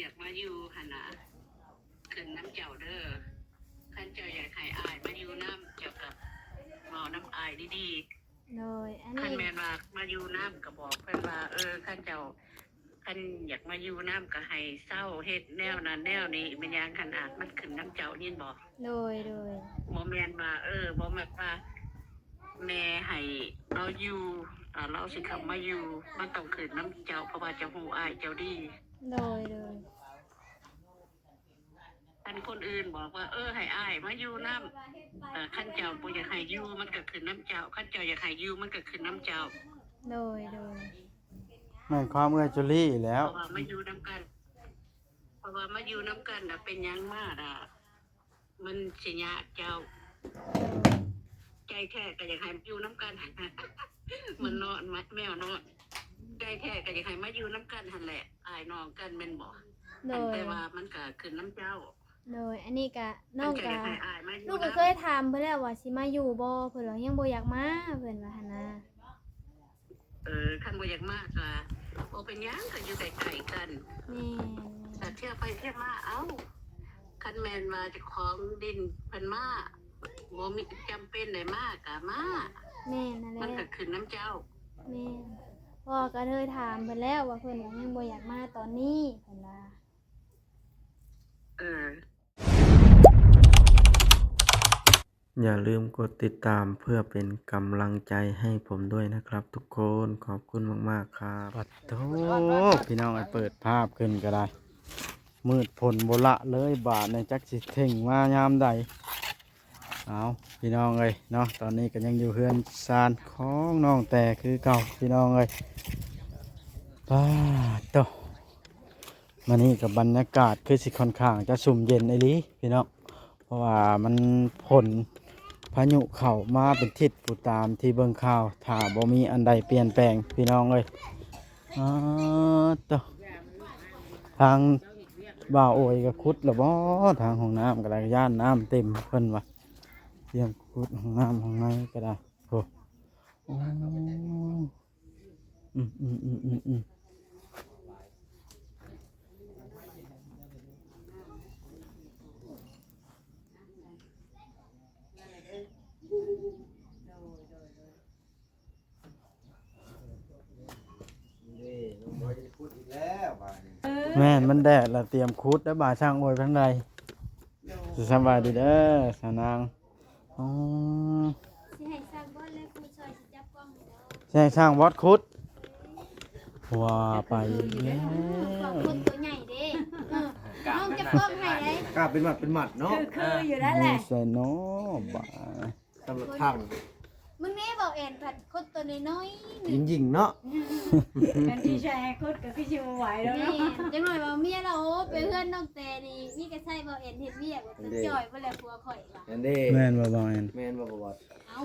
ากมาอยู่หั่นน่ะขึ้นน้ำเจ้าเด้อคันเจ้าอยากให้อายมาอยู่น้ำเจ้ากับเว้าน้ำอายดีโดยอันๆคันนี้แม่นว่ามาอยู่น้ำก็บอกเพิ่นว่าคันเจ้าคันอยากมาอยู่น้ำก็ให้เศร้าเฮ็ดแนวนั้นแนวนี้แม่นหยังคันอาจมันขึ้นน้ำเจ้ายินบ่โดยบ่แม่นว่าบ่แม่นว่าแม่ให้เราอยู่เราสิเข้ามาอยู่มันต้องขึ้นน้ำเจ้าเพราะว่าเจ้าฮู้อายเจ้าดีโดยคันคนอื่นบอกว่าให้อายมาอยู่น้ำคันเจ้าบ่อยากให้อยู่มันก็ขึ้นน้ำเจ้าคันเจ้าอยากให้อยู่มันก็ขึ้นน้ำเจ้าโดยแม่นความเอื้อจุลี่แล้ เพ ว ราะว่ามาอยู่น้ำกันเพราะว่ามาอยู่น้ำกันน่ะเป็นหยังมากมันสิยากเจ้าใจแท้ก็อยากให้อยู่น้ำกัน มันนอนแมวนอนใจแท้ก็อยากให้มาอยู่น้ำกันหั่นแหละอายน้องกันแม่นบ่แต่ว่ามันก็ขึ้นน้ำเจ้าโดยอันนี้ก็น้องก็ลูกก็เคยยถามเพิ่นแล้วว่าสิมาอยู่บ่เพิ่นว่ายังบ่อยากมาเพิ่นว่าหั่นนะคันบ่อยากมากก็บ่เป็นหยังก็อยู่ใกล้ๆกันแม่แต่เที่ยวไปเที่ยวมาคันแม่นว่าเจ้าของดินเพิ่นมาบ่มีจำเป็นได้มากก็มาแม่นั่นแหมันก็ละขึ้นน้ำเจ้าแม่พ่อก็เลยถามเพิ่นแล้วว่าเพิ่นว่ายังบ่อยากมาตอนนี้เพิ่นว่าอย่าลืมกดติดตามเพื่อเป็นกำลังใจให้ผมด้วยนะครับทุกคนขอบคุณมากๆครับปัดโตพี่น้องเปิดภาพขึ้นก็ได้มืดฝนโบละเลยบาทในจักสิเท่งมายามใดเอาพี่น้องเอ้ยเนาะตอนนี้ก็ยังอยู่เฮือนซานของน้องแต่คือเก่าพี่น้องเอ้ยป้าโตมานี่กับบรรยากาศคือสิค่อนข้างจะสุ่มเย็นไอ้ลิพี่น้องเพราะว่ามันฝนพายุเข้ามาเป็นทิศผู้ตามที่เบิ่งข่าวถ้าบ่มีอันใดเปลี่ยนแปลงพี่น้องเอ้ยโตทางบ่าวโอยก็ขุดแล้วบ่ทางห้องน้ำก็ได้ย่านน้ำเต็มเพิ่นว่าเตรียมขุดห้องน้ำห้องในก็ได้โอ้อืมแม่นมันแดดแล้วเตรียมขุดแล้วบ่าช่างโอยทั้งใดสบายดีเด้อสาวนางอ๋อสิให้สร้างบ่แล้วผู้ช่วยสิจับกล้องให้เด้อใช่ช่างวัดขุดว่าไปแล้วคนตัวใหญ่เด้น้องจับกล้องให้ได้กล้าเป็นหมัดเนาะคืออยู่นั่นแหละใส่เนาะบ่าสำหรับทาง มึงแม่บอกเอ็นผัดคนตัวน้อยๆ หญิงเนาะกันที่ใช้ให้คุดก็คือชิวไหวแล้วเนาะจังหน่อยว่าเมียเราไปเพื่อนน้องแต่นี่มีกระใส่บอกเอ็นเฮ็ดเวียกว่าจะจ่อยบ่แล้วผัวข่อยว่ะนั่นเด้แม่นบ่บ่แม่นเอา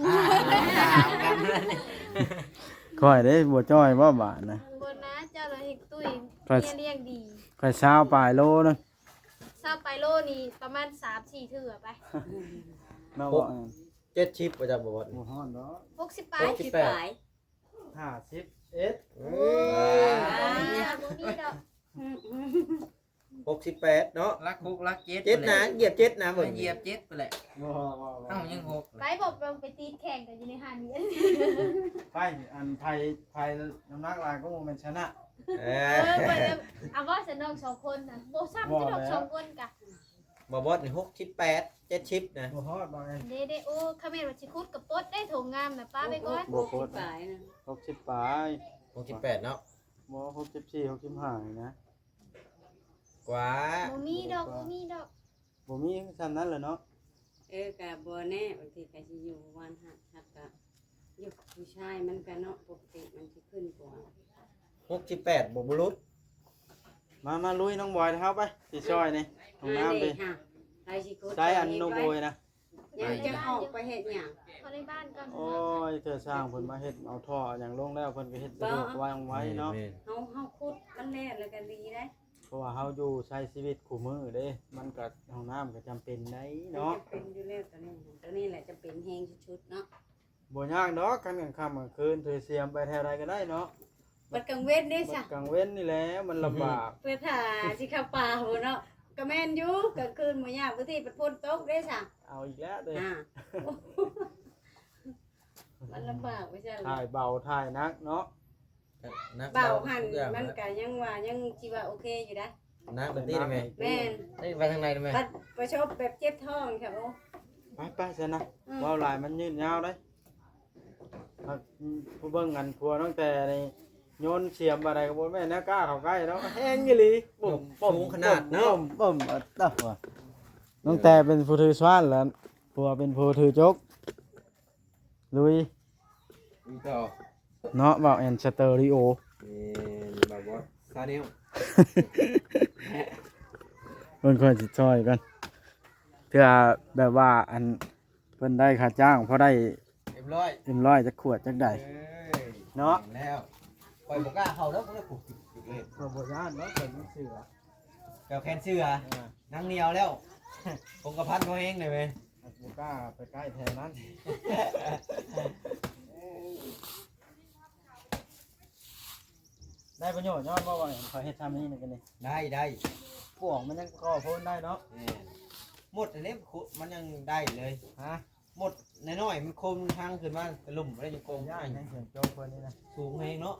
ค่อยได้บ่จ้อยบ่บาดนะบ่นะเจ้าเราเฮ็ดตุ้ยเมียเลี้ยงดีค่อย20ปลายโลนึง20ปลายโลนี่ประมาณ 3-4 เทื่อไปเนาะบ่70ประจำบ่บ่ฮ้อนเนาะ60ปลาย51โอ้ยบ่มีดอก68เนาะรักคุกรักเจ็ด 7นะเหยียบ7นะเบิ่ง เหยียบเจ็ดไปแหละ บ่เอ้ายังหก ไปบอกลงไปตีแข่งกันอยู่ในหาดนี้ ไปอันไทยน้ำหนักหลายก็บ่แม่นชนะเปิดเอาว่าจะน้อง2คนน่ะบ่ซ้ำที่ดอก2คนกะบ่บ่นี่68 70นะบ่ฮอดบ่แม่นเด้ๆโอ้คาเมนว่าสิคุดกับปดได้ถงงามน่ะป้าไปก่อนบ่โคตร60ปลาย68เนาะบ่64 65นะกว่าบ่มีดอกบ่มีซั่นนั้นแหละเนาะก็บ่แน่บางทีก็สิอยู่วันหักก็อยู่ผู้ชายมันก็เนาะปกติมันสิขึ้นกว่า68บ่รุดมาลุยน้องบอยเฮาไปสิซอยนี่ห้องน้ำดิใครสิคุดใช้อันน้องบอยนะยังจะออกไปเฮ็ดหยังเข้าในบ้านก่อนโอ้ยเธอสร้างเพิ่นมาเฮ็ดเอาท่ออย่างลงแล้วเพิ่นก็เฮ็ดสะดวกวางไว้เนาะเฮาคุดมันแน่แล้วก็ดีได้เพราะว่าเฮาอยู่ใช้ชีวิตคู่มื้อเด้มันก็ห้องน้ำก็จำเป็นได้เนาะเป็นอยู่แล้วตัวนี้แหละจะเป็นแฮงชุดๆเนาะบ่ยากดอกกันกลางค่ำกลางคืนเธอเสียมไปแถวใดก็ได้เนาะ บัดกลางเว้นเด้ บั จ้ะ ดกลางเว้นนี่แหละมันลำบาก เพื่อถ่าสิเข้าป่าโหเนาะก็แม่นอยู่กลางคืนมื้อยากบ่ที่เป็นฝนตกเด้จ้ะ เอาอีกแล้วเด้ อ่ามันลำบากไม่ใช่หรอ ถ่ายเบาถ่ายนักเนาะ นัก เบาหัน ทุกอย่าง มันก็ยังว่ายังสิว่าโอเคอยู่นะ นักดนตรีได้ไหม แม่น ได้ไปทางไหนได้ไหม บัดประชบแบบเจ็บท้องค่ะโอ้ ไปซะนะว่าวลายมันยืดยาวได้ผู้เบิ่งกันครัวตั้งแต่นี่โยนเสียมอะไรก็บ่แม่นนะกล้าเข้าใกล้เนาะแห้งอีหลีปุ่ม สูงขนาดเนาะ ปุ่มตับว่ะน้องแต่เป็นผู้ถือสวานแล้วผัวเป็นผู้ถือจกลุย มีต่อ เนาะบอกแอนสเตอริโอ แบบว่าซาเนล เพิ่นค่อยสิซอยกันเพื่อแบบว่าอันเพิ่นได้ค่าจ้างพอได้ เรียบร้อย 100จักขวดจักใด เนาะ แล้วปล่อยบอกล้าเขาแล้วก็เลยปลุกอยู่เลย ก็บ่ย่านเนาะเพิ่นเสือ แกวแคนเสื้อนั่งเหนียวแล้วคงกระพันเขาเองเลยไหม บ่กล้าไปใกล้แถวนั้นได้ประโยชน์ยอดบ่ว่าขอเฮ็ดทำนี่นี่กันนี่ ได้ พวกมันยังก่อพ้นได้เนาะ หมดอันนี้มันยังได้เลย ฮะ หมดน้อยๆมันคมทางขึ้นมาตะลุ่มไม่ได้ยังโกง ย่า ได้ ยังเสียงโจเพิ่นนี่นะ สูงเองเนาะ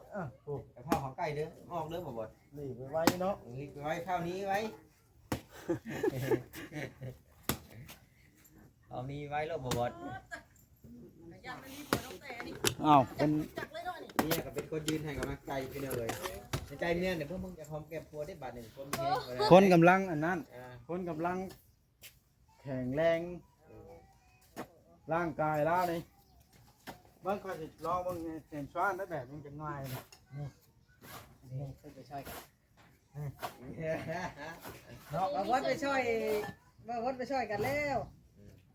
ถูก แต่ผ้าของไก่เด้อออกเด้อบ่บ่ รีบไปไว้เนาะ รีบไว้ข้าวนี้ไว้เอานี้ไว้แล้วบ่บ่ อ้าวเป็น นี่ก็เป็นคนยืนให้กำลังใจพี่น้องเลยในใจเนี่ยเดี๋ยวพวกมึงจะพร้อมแก้ปัวได้บาทหนึ่งคนเฮง คนกำลังอันนั้น อ่า คนกำลังแข็งแรงร่างกายแล้วนี่เบิ่งก็สิลองเบิ่งเห็นช้อนได้แบบมันจะง่ายนะนี่ไปใช้กันเนาะ มาวัดไปช่วยมาวัดไปช่วยกันแล้ว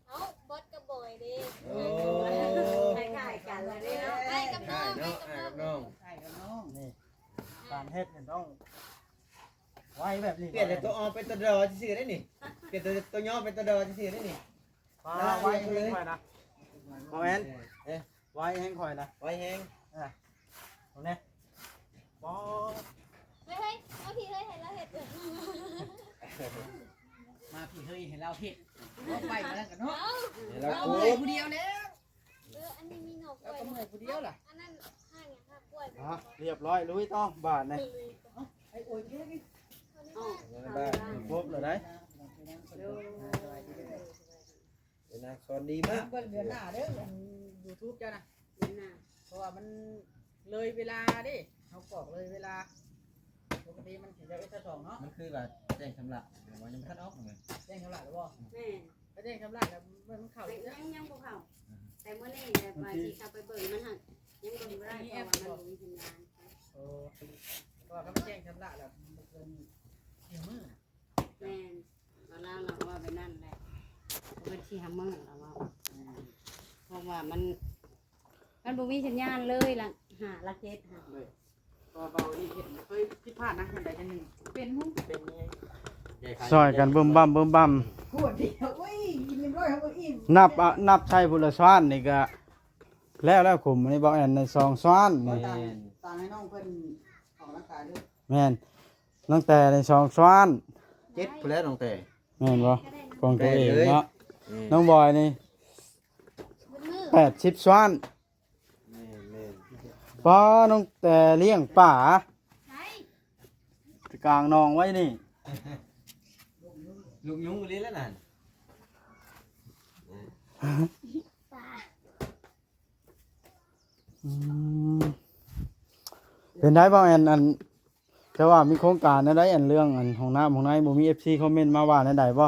เอ้าบอสกับบอยเด้ โอ้ คล้ายๆกันเลยเด้เนาะ ให้กับน้ ใช่ องให้ เนาะ กับ ใช่ น้อง กับน้อง ใช่กับน้อง นี่การเฮ็ดเนี่ยต้องไว้แบบนี้ เปลี่ยนจากตัวออมเป็นตัวดอซื่อได้นี่เปลี่ยนตัวย่อเป็นตัวดอซื่อได้นี่ ไว้แห้งค่อยนะโมเมน เอ๊ะ ไว้แห้งค่อยนะ ไว้แห้ง ตรงนี้ปอ เฮ้ยเอาพี่เฮ้ยเห็นแล้วเห็น มาพี่เฮ้ยเห็นเราเฮ็ดเราไปมาแล้วกันเนาะ แล้ว เรา กู เมื่อยผู้เดียวแล้ว อันนี้มีหนก เราก็เมื่อยผู้เดียวล่ะ อันนั้นห้างอย่างห้างกล้วย เรียบร้อยลุยต้องบาทนะ ไอ้โอ้ยเด้นี่ อ๋อ ครบเลยได้ เป็นนางสอนดีมาก เบิ่งเดือนหน้าเด้อยูทูบเจ้านะ เห็นหน้า เพราะว่ามันเลยเวลาดิเขาบอกเลยเวลาปกติมันสิจะเอ็ดสองเนาะ มันคือแบบแจ้งชำระมันยังไม่ทันออกเลย แจ้งชำระหรือบ่ แม่ ไปแจ้งชำระแล้วมันเข้า ยั อีกแล้ว งบ่เข้าแต่เมื่อนี้มาสิเข้าไปเบิ่งมันหักยังเบิ่งบ่ได้เพราะว่ามันบ่มีสัญญาณ โอ้ก็เขาไปแจ้งชำระแล้วมันเกินเที่ยงมื้อ แม่นตอนนั้นเราว่าไปนั่นแหละเป็นที่ฮัมเมอร์เราว่าเพราะว่ามันบ่มีสัญญาณเลยล่ะหาละเจ็ดหา ก็เบาอีกเห็นเคยผิดพลาดนะคนใดคนหนึ่งเป็นหุ้นเป็นไง ซอยกันเบิ่มบั่มเบิ่มบั่ม ขวดเดียวอุ้ยกิน100เขาก็อิ่ม นับใช้พุทธสวานนี่ก็แล้วขุมอันนี้บอกแอนในซองสวาน ต่า นี่ งต่างให้น้องเพิ่นออกร่างกายด้วย แม่นตั้งแต่ในซองสวาน เจ็ดผู้แล้วน้องแต่ แม่นบ่ของตัวเอง แม่นเลย เนาะน้องบอยนี่ มือ 80สวานป้าน้องแต่เลี้ยงป่า ใช่ กลางนองไว้นี่ ลูกยุงลิ้นแล้วนั่น ป่า เป็นได้บ่แอนอันแต่ว่ามีโครงการอะไรอันเรื่องอันของน้ำของนายบ่มี FC คอมเมนต์มาว่าได้บ่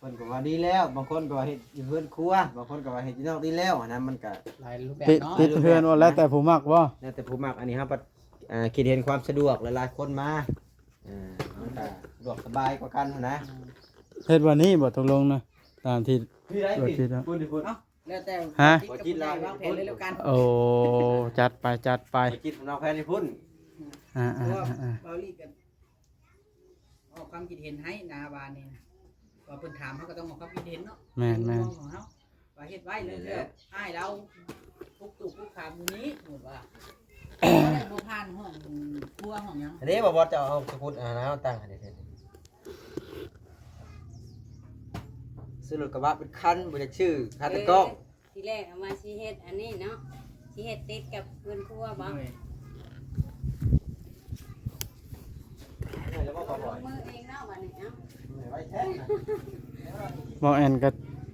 คนก็ว่าดีแล้วบางคนก็ว่าเฮ็ดอยู่เพื่อนครัวบางคนก็ว่าเฮ็ดอยู่นอกดีแล้วอันนั้นมันก็ หลายรูปแบบ ติด เนาะ ติดเพื่อนว่าแล้วแต่ผู้มักบ่ แล้วแต่ผู้มักอันนี้ครับคิดเห็นความสะดวกหลายๆคนมามันก็สะดวกสบายกว่ากันนะ เฮ็ดวันนี้บ่ตกลงนะตามที่ พี่ได้ โดดคิดแล้ว คุณดิคุณ เอ้าแล้วแต่ ฮะ คิดกับผู้ใดวางแผนเลยแล้วกัน โอ้จัดไปจัดไป ไปคิดของน้องแพนให้พุ่น อ่า เพ อ่า ราะว่า อ่า เบาลีกันออกความคิดเห็นให้นาบานนี่นะว่าเพิ่นถามเขาก็ต้องออกความคิดเห็นเนาะ แม่นแม่น มุมมองของเขาว่าเฮ็ดไว้เรื่อยๆอ้ายเราปุ๊กตู่ปุ๊กขามอยู่นี้หมดว่า ได้บ่ผ่านห้องครัวห้องหยัง อันนี้บ่จะเอาสกุลนะตั้งอันนี้ซื้อรถกระบะเป็นคันบ่ได้ชื่อคันตะกล้อง ทีแรกเอามาสิเฮ็ดอันนี้เนาะสิเฮ็ดติดกับเพื่อนครัวบ่ แล้วบ่ขอ ล บ่อง ย มือเองเนาะบัดนี้เนาะ ไว้แท้นะ บ่แอนก็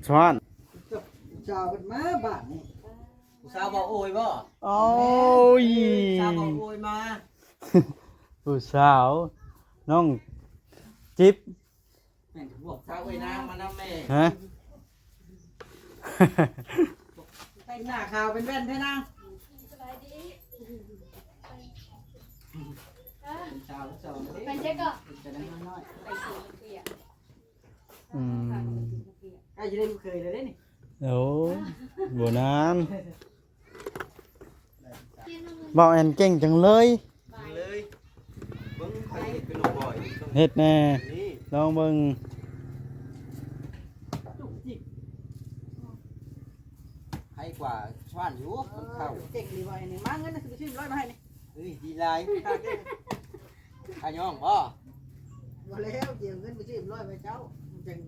ช้อน ชาวกันมาบ้านนี่ ผู้สาวบ่โอยบ่ โอ้ย สาวบ่โอยมา ผู้สาวน้องจิ๊บ แม่งพวกสาวเอ้ยนางมานำแม่ ฮะ ไปหน้าขาวเป็นแว่นแท้นาง สบายดี เป็นสาวแล้วสาว ไปเช็คก่อน จะได้น้อย ไปสิเปียก อืม ใกล้จะได้ลูกเคยเลยเด้นี่ โอ้บ่นานบ่แอนเก่งจังเลย เลยเบิ่งใครเฮ็ดเป็นลูกบ่อย เฮ็ดแน่ นี่ ลองเบิ่ง จุกจิก ให้กว่าชาวบ้านอยู่มันเข้า เก่งดีว่านี่มาเงินน่ะสิชื่อร้อยมาให้นี่ เฮ้ยดีหลายค่าเด้อค่าย่องบ่ บ่แล้วเดี๋ยวเงินไปชื่อร้อยไปเจ้าจัง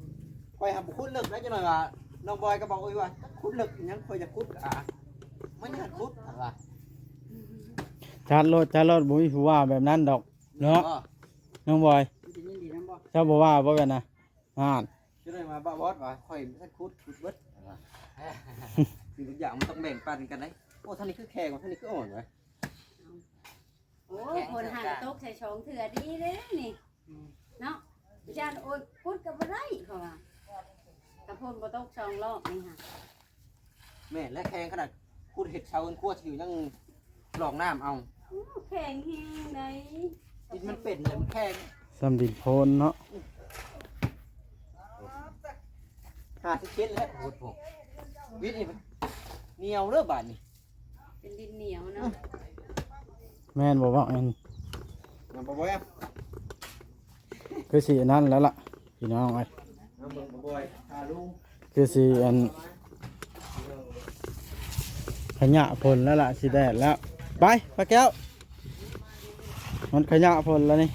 คอยหาบุคุณเลิกได้จังหน่อยว่าน้องบอยก็บอกโอ้ยว่าคุณเลิกอีหยังคอยจะคุดอ่ะมันหัดคุดอ่ะว่า จัดรถบ่มีผู้ว่าแบบนั้นดอกเนาะ บ่ น้องบอย สิยินดีนำบ่ เจ้าบ่ว่าบ่กันนะอ่าน จังหน่อยมาบ่บอสว่าคอยท่านคุดเบิดอ่ะว่าสิ่งทุกอย่างมันต้องแบ่งปันกันได้โอ้ท่านนี้คือแข็งท่านนี้คืออ่อนวะ โอ้ยคนหันตกใส่ชองเถื่อดีเด้นี่เนาะอาจารย์โอ้ยพูดกับบ่ได้เขาว่ากับพ่นบ่ตกชองรอบนี่ค่ะ แม่และแข็งขนาดคุดเห็ดชาวเอิ้นคั่วสิวยังหลอกน้ำเอา โอ้แข็งแฮงได ดินมันเป็นเลยมันแข็ง สำดินโพนเนาะ 50เซนแล้วโอ้โหวิทย์นี่มันเหนียวเด้อบาดนี่ เป็นดินเหนียวเนาะ แม่นบ่ว่าแอน น้องบ่บอยอ่ะ คือสิอันนั้นแล้วล่ะพี่น้องเอ้ย น้องบ่บอยหาลุง คือสิอันขยะผลแล้วล่ะสิแดดแล้วไปป้าแก้วมันขยะผลแล้วนี่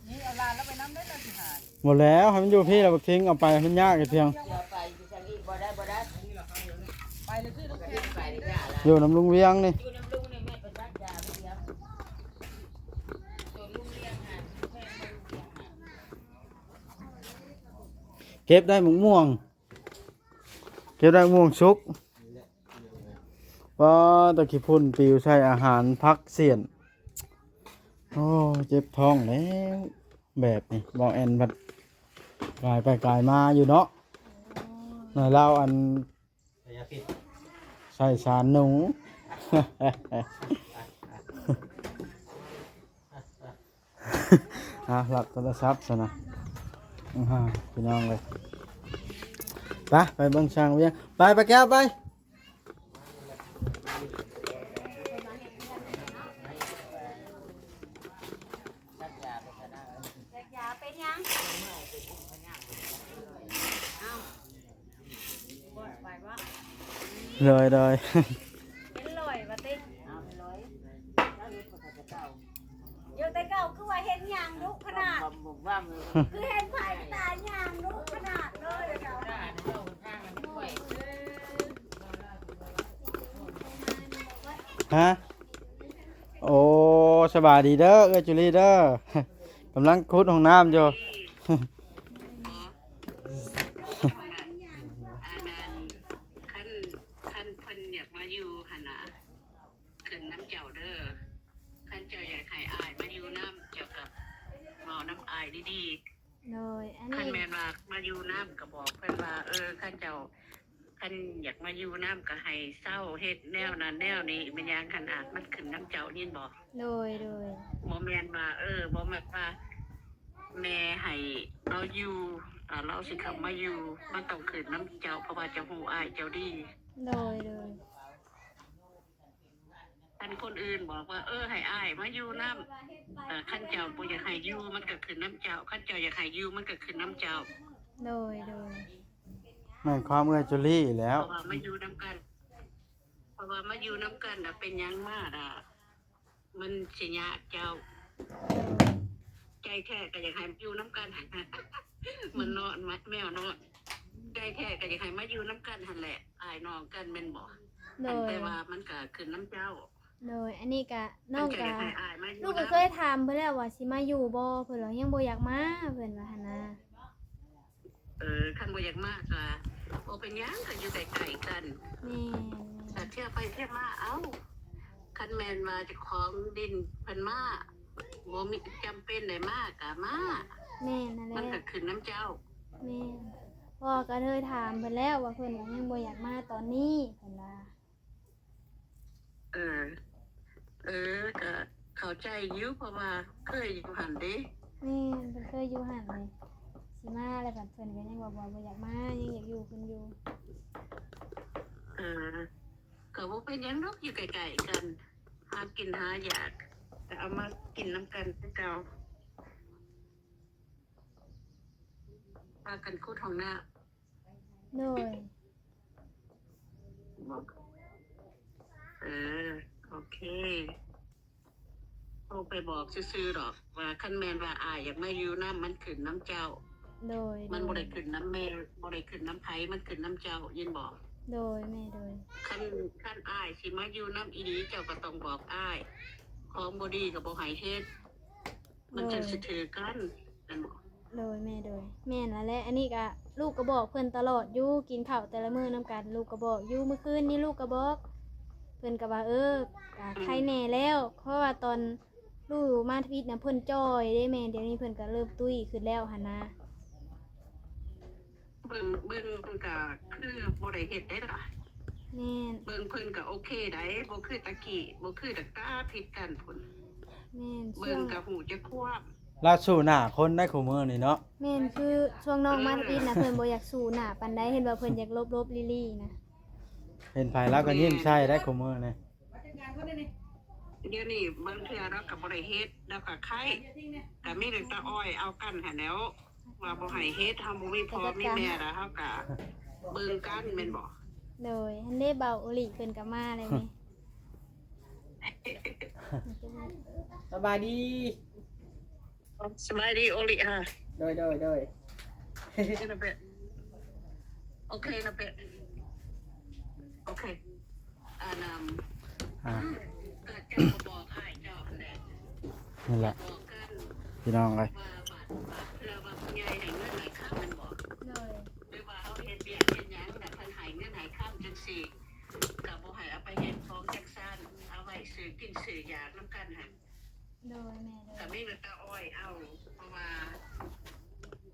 นี่เอาลานแล้วไปน้ำได้แล้วสิหา หมดแล้วให้มันอยู่พี่เราบักทิ้งเอาไปมันยากอีกเพียง ไปเลยชื่อลูกแข็งไป อยู่น้ำลุงเวียงนี่เก็บได้หมกม่วงเก็บได้ม่วงชุกว่าตะกี้พุ่นปิวใช้อาหารพักเสียนโอ้เจ็บท้องแล้วแบบนี้บอกแอนบัดกลายไปกลายมาอยู่เนาะหน่อยเราอัน ยาพิษ ใส่สารหนู หลับโทรศัพท์ซะนะพี่น้องเลยไปเบิ่งช่างเวียงไปแก้วไป แจกยาเป็นยังเอ้าบ่ไปบ่ เลย เป็นลอยบ่ติเอาไปลอยอยู่แต่เก่าคือว่าเห็นหยังดุขนาดคือเห็นไผตาหยังดุขนาดเลยเดี๋ยว ฮะโอ้สบายดีเด้อจุลีเด้อกำลังคุดห้องน้ำอยู่ อันนั้นคันเพิ่นอยากมาอยู่หั่นน่ะขึ้นน้ำเจ้าเด้อคันเจ้าอยากให้อายมาอยู่น้ำเจ้ากับเว้าน้ำอายดีๆ เลยอัน คัน นี้ แม่นว่ามาอยู่น้ำก็บอกเพิ่นว่าข้าเจ้าคันอยากมาอยู่น้ำก็ให้เศร้าเฮ็ดแนวนั้นแนวนี้มันยังขนาดมันขึ้นน้ำเจ้านี่บ่ เลย บ่แม่นว่าบ่แม่นว่าแม่ให้เราอยู่เราสิเข้ามาอยู่มันต้องขึ้นน้ำเจ้าเพราะว่าเจ้าฮู้อ้ายเจ้าดี เลย คันคนอื่นบอกว่าให้อ้ายมาอยู่น้ำคันเจ้าบ่อยากให้อยู่มันก็ขึ้นน้ำเจ้าคันเจ้าอยากให้อยู่มันก็ขึ้นน้ำเจ้า เลย แม่นความเอื้อจุลีแล้ เพ ว ราะว่ามาอยู่น้ำกันเพราะ ราะว่ามาอยู่น้ำกันเป็นหยังมากมันสิยะเจ้าใจแท้ก็อยากให้อยู่น้ำกัน มันนอนแมวนอนใจแท้ก็อยากให้มาอยู่น้ำกันหันแหละอายน้องกันแม่นบ่ โดย แต่ว่ามันก็ขึ้นน้ำเจ้า โดยอันนี้ก็น้อง มัน ก็ อยากให้อายมาอยู่ ลูกก็เคยถามเพิ่นแล้วว่าสิมาอยู่บ่เพิ่นว่ายังบ่อยากมาเพิ่นว่าหั่นนะ คันบ่อยากมากก็บ่เป็นหยังก็อยู่ใกล้ๆกัน แม่น แต่เที่ยวไปเที่ยวมาเอ้าคันแม่นว่าเจะของดินเพิ่นมาบ่มีจำเป็นได้มากก็มา แม่นนั่นแห มันก็ ละ ขึ้นน้ำเจ้า แม่นพ่อก็เลยถามเพิ่นแล้วว่าเพิ่นว่ายังบ่อยากมาตอนนี้เพิ่นว่า ก็เข้าใจอยู่เพราะว่าเคยอยู่หันเด้ แม่นเพิ่นเคยอยู่หั่นเลยสิมาแล้วบัดเพิ่นก็ยังว่าบ่อยากมายังอยากอยู่เพิ่นอยู่ ก็บ่เป็นหยังดอกอยู่ใกล้ๆกันหากินหาอยากแต่เอามากินน้ำกันคือเก่าพากันคุดห้องน้ำ โดย โอเคโทรไปบอกซื่อๆหรอกว่าคันแมนว่าอายอยากมาอยู่น้ำมันขึ้นน้ำเจ้า โดย มันบ่ได้ขึ้นน้ำแม่บ่ได้ขึ้นน้ำไผมันขึ้นน้ำเจ้ายินบอก โดยแม่โดย คันอายสิมาอยู่น้ำอีดีเจ้าก็ต้องบอกอายของบ่ดีก็บ่ให้เฮ็ดมันจังสิถือกันนั่นบ่ โดยแม่โดยแม่นั่นแหละอันนี้ก็ลูกก็บอกเพิ่นตลอดอยู่กินข้าวแต่ละมื้อนํกันลูกก็บอกอยู่เมื่อคืนนี้ลูกก็บอกเพิ่นก็ว่าก็ใครแน่แล้วเพราะว่าตอนลูกมาทวิตน่ะเพิ่นจ้อยเด้แม่เดี๋ยวนี้เพิ่นก็เริ่มตุ้ยขึ้นแล้วหั่นนะ เบิ่งเพิ่นก็คือบ่ได้เฮ็ดได้ล่ะ แม่น เบิ่งเพิ่นก็โอเคได้บ่คือตะกี้บ่คือตะกาผิดกันพุ่น แม่นช่ เบิ่ ว ง ง ก็หูจะควบ เราสู้หน้าคนได้คู่มือนี่เนาะ แม่นคือช่วงน้องมาทวิตน่ะเพิ่นบ่อยากสู้หน้าปานใดเห็นว่าเพิ่นอยากลบๆลี่ๆนะ เห็นไผแล้วก็ยิ้มใส่ได้คู่มือนี่ มาจัดการเขาได้นี่ เดี๋ยวนี้บางเทื่อเราก็บ่ได้เฮ็ดแล้วก็ไข้ก็มีแต่ตาอ้อยเอากันหันแหล้วว่าบ่ให้เฮ็ดเฮาบ่มีพ่อมีแม่แล้วเฮาก็เบิ่งกันแม่นบ่ โดยอันเด้เบาโอลิเพิ่นก็มาเลยแม่ สบายดี สบายดีโอลิฮะ โดย นะเป็ดโอเคนะเป็ดโอเคนำ อ่า ก็จะบอกอ้ายเจ้าแหละ นี่แหละ บอกกัน พี่น้องเอ้ย ว่าบาทเพื่อว่าผู้ใหญ่ให้เงินให้ข้ามมันบอก โดย หรือว่าเขาเฮ็ดเบี้ยเฮ็ดหยังแต่เพิ่นให้เงินให้ข้ามจังซี่ก็บ่ให้เอาไปเฮ็ดของจักซั่นเอาไว้ซื้อกินซื้อยานำกันหั่น โดยแม่โดย ก็มีแต่ตาอ้อยเอาเพราะว่า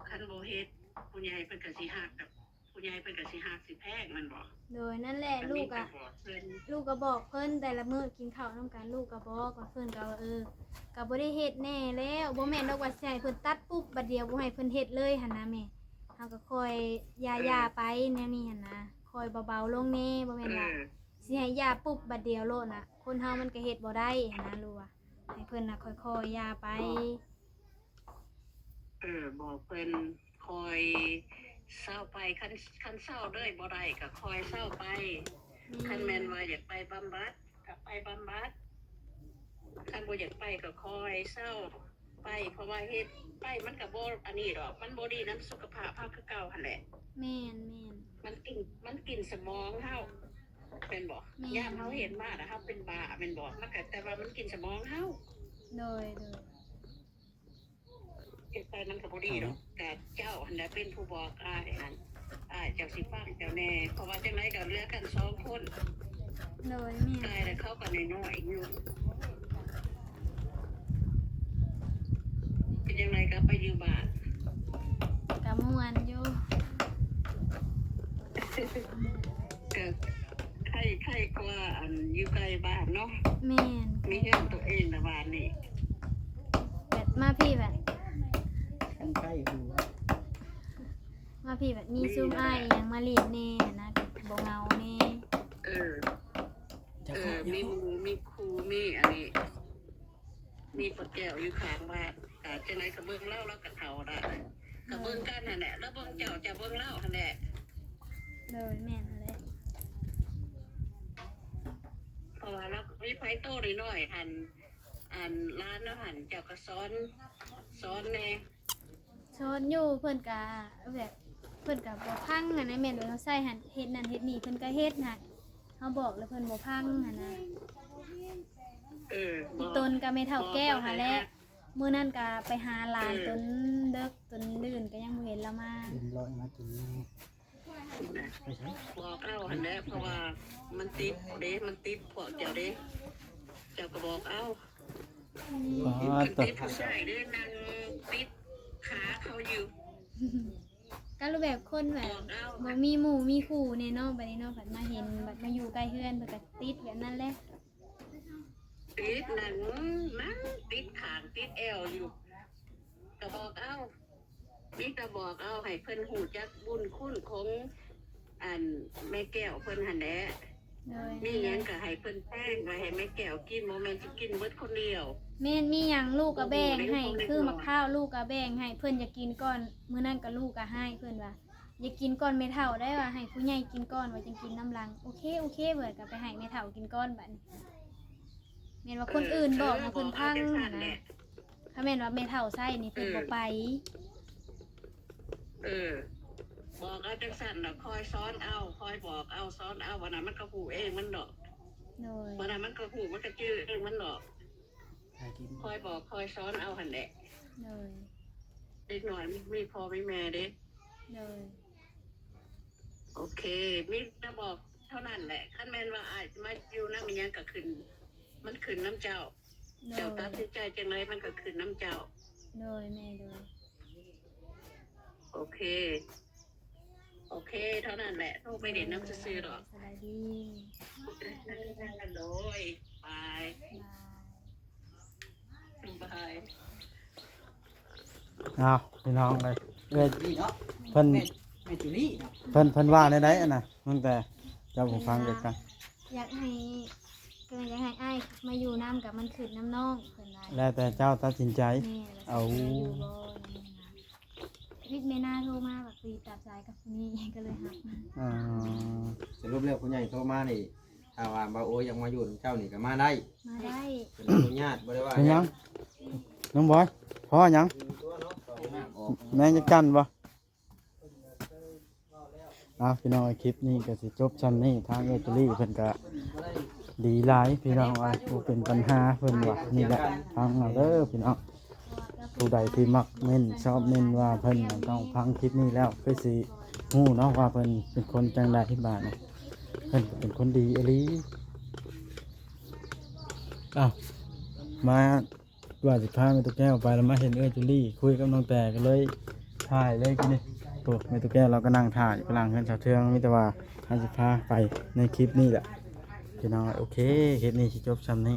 คันบ่เฮ็ดผู้ใหญ่เพิ่นก็สิฮักกับผู้ใหญ่เพิ่นก็สิฮักสิแพงมันบ่ โดยนั่นแหละลูก ก็ อะ บอกเพิ่น ลูกก็บอกเพิ่นแต่ละมื้อกินข้าวนํกันลูกก็บอกว่าเพิ่นก็ว่าก็บ่ได้เฮ็ดแน่แล้วบ่แม่นดอกว่าสิให้เพิ่นตัดปุ๊บบัดเดียวบ่ให้เพิ่นเฮ็ดเลยหั่นนะแม่เฮาก็คอยยาไปแนวนี้หั่นนะคอยเบาๆลงแน่บ่แม่นว่าสิให้ยาปุ๊บบัดเดียวโลดน่ะคนเฮามันก็เฮ็ดบ่ได้หั่นนะลูกว่าให้เพิ่นน่ะค่อยๆยาไป บอกเพิ่นคอยเศร้าไปคันเศร้าเด้อบ่ได้ก็คอยเศร้าไปคันแม่นว่าอยากไปบำบัดก็ไปบำบัดคันบ่อยากไปก็คอยเศร้าไปเพราะว่าเฮ็ดไปมันก็บ่อันนี้ดอกมันบ่ดีนำสุขภาพเฮาคือเก่าหั่นแหละ แม่น มันกินสมองเฮาเป็นบ่ยามเฮาเห็นมาแล้วเฮาเป็นบ้าเป็นบ่มันก็แต่ว่ามันกินสมองเฮา โดย เฮ็ดไปมันก็บ่ดีดอกแต่เจ้าหั่นแหละเป็นผู้บอกอ้ายหั่นเจ้าสิฟังเจ้าแน่เพราะว่าจังไดก็เหลือกัน2คน โดยแม่ ตายแล้วเขาก็น้อยๆอยู่เป็นจังไดก็ไปอยู่บ้าน ก็ม่วนอยู่ ก็ใครกว่าอันอยู่ใกล้บ้านเนาะ แม่น มีเรื่องตัวเองนะบ้านนี่ แบบมาพี่แบบ ข้างใกล้หู มาพี่แบบมีซุ่มอ้ายอิหยังมาเลียนแน่นะบ่เหงาแน่ มีหมูมีครูมีอันนี้มีปลาแก้วอยู่ข้างบ้านแต่จังไดก็เบิ่งเล่าแล้วก็เฒ่าได้ก็เบิ่งกันนั่นแหละแล้วเบิ่งเจ้าจะเบิ่งเล่าหั่นแหละ โดยแม่นนั่นแหละ มีไผโตน้อยๆอันร้านอาหารเจ้าก็สอนแน่ ชอนอยู่เพิ่นก็แบบเพิ่นก็บ่พังอะนะแม่นว่าเขาใส่หั่นเฮ็ดนั่นเฮ็ดนี่เพิ่นก็เฮ็ดน่ะเฮาบอกแล้วเพิ่นบ่พังหั่นนะ อีตนก็ไม่เท่าแก้วหั่นแหละมื้อนั้นก็ไปหาหลานตนเด็กตนดื่นก็ยังบ่เห็นเรามา เป็นร้อยมากินนี่ไปใช้ บอกเอาหันแหละเพราะว่ามันติดเด้มันติดพวกเจ้าเด้เจ้าก็บอกเอา อ๋อ ติ ตัว ดผู้ชายเด้นั่งติดขาเขาอยู่ ก็รูปแบบคนแบบ บอกเอา บ่มีหมู่มีคู่แน่เนาะบัดนี้เนาะบัดมาเห็นบัดมาอยู่ใกล้เฮือนเพิ่นก็ติดแบบนั้นแหละ ติดนั่งติดขางติดแอวอยู่ก็บอกเอานี่ก็บอกเอาให้เพิ่นหูจักบุญคุณของอันแม่แก้วเพิ่นหันแหละ โดย มีหยังก็ให้เพิ่นแป้งไว้ให้แม่แก้วกินบ่แม่นสิกินเบิดคนเดียว แม่นมีหยังลูกก็แบ่งให้คือมะพร้าวลูกก็แบ่งให้เพิ่นอยากกินก่อนมื้อนั้นก็ลูกก็ให้เพิ่นว่าอยากกินก่อนแม่เฒ่าได้ว่าให้ผู้ใหญ่กินก่อนว่าจังกินน้ำหลังโอเคเบิดก็ไปให้แม่เฒ่ากินก่อนบัดนี้แม่นว่าคนอื่นบอกนะเพิ่นพังนะถ้าแม่นว่าแม่เฒ่าใส่นี่เพิ่นบ่ไป บอกเอาจังสั่นน่ะคอยซ้อนเอาคอยบอกเอาซ้อนเอาวันนั้นมันก็หูเองมันดอก โดย วันนั้นมันก็หูมันก็จื้อเองมันดอกคอยบอกคอยซ้อนเอาหันแหละ โดย เด็กหน่อยมีพ่อมีแม่เด้ โดย โอเคมีจะบอกเท่านั้นแหละคันแม่นว่าอาจมาอยู่นำมันยังก็ขึ้นมันขึ้นน้ำเจ้า โด เจ้าย ตัดสินใจจังไรมันก็ขึ้นน้ำเจ้า โดยแม่โดย โอเคเท่านั้นแหละโทรไปเด่นน้ำซื่อๆหรอก สบายดี โดยบาย บาย บาย อ้าวพี่น้องเลยเอ้ย นี่เนาะ เพิ่น แม่จุลี่เนาะ เพิ่นว่าได้ได้อันน่ะตั้งแต่เจ้าผมฟังเด็กกัน อยากให้อ้ายมาอยู่น้ำกับมันขืนน้ำน้องเพิ่นว่า แล้วแต่เจ้าตัดสินใจ แม่ เอา อยู่บ่วิทย์เมน่าโทรมาแบบคุยตัดสายกับคนนี้ก็เลยหักมา อ่า สรุปแล้วผู้ใหญ่โทรมานี่ถ้าว่าบ่าวโอยังมาอยู่นำเจ้านี่ก็มาได้ มาได้ เป็นอนุญาตบ่ได้ว่า เป็นหยังน้องบอยพ่อหยัง ตัวเนาะต่อหน้าออก แม่จะกันบ่พี่น้องคลิปนี้ก็สิจบชั้นนี้ทางเอเจอรี่เพิ่นก็ดีหลายพี่น้องว่าบ่เป็นปัญหาเพิ่นว่านี่แหละฟังเอาเด้อพี่น้องผู้ใดที่มักเม่นชอบเม่นว่าเพิ่นน่ะต้องฟังคลิปนี้แล้วคือสิฮู้เนาะว่าเพิ่นเป็นคนจังไดที่บ้านน่ะเพิ่นเป็นคนดีอีหลีอ้าวมาว่าสิพาแม่ตุ๊กแก้วไปแล้วมาเห็นเอ้ยจูลี่คุยกับน้องแต่ก็เลยถ่ายเลยกินนี่โอ้แม่ตุ๊กแก้วเราก็นั่งถ่ายอยู่กลางเฮือนชาวเทืองมีแต่ว่าให้สิพาไปในคลิปนี้แหละพี่น้องโอเคคลิปนี้สิจบซ้ำนี้